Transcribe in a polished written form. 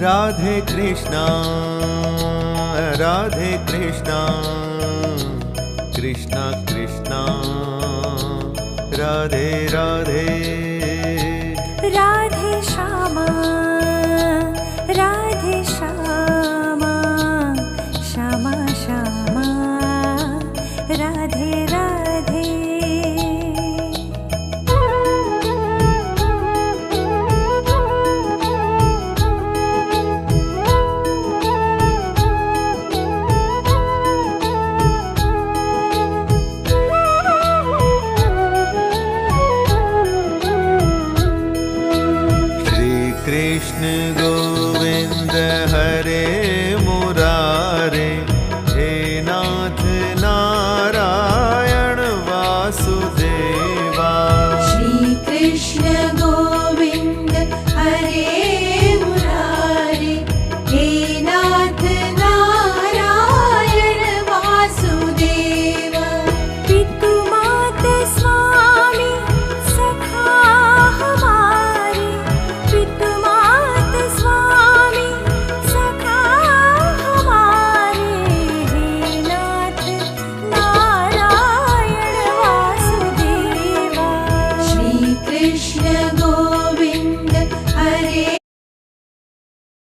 Radhe Krishna Radhe Krishna Krishna Krishna Radhe Radhe Radhe Shyama Radhe Shyama Shyama Shyama Radhe Radhe Krishna Govind Hare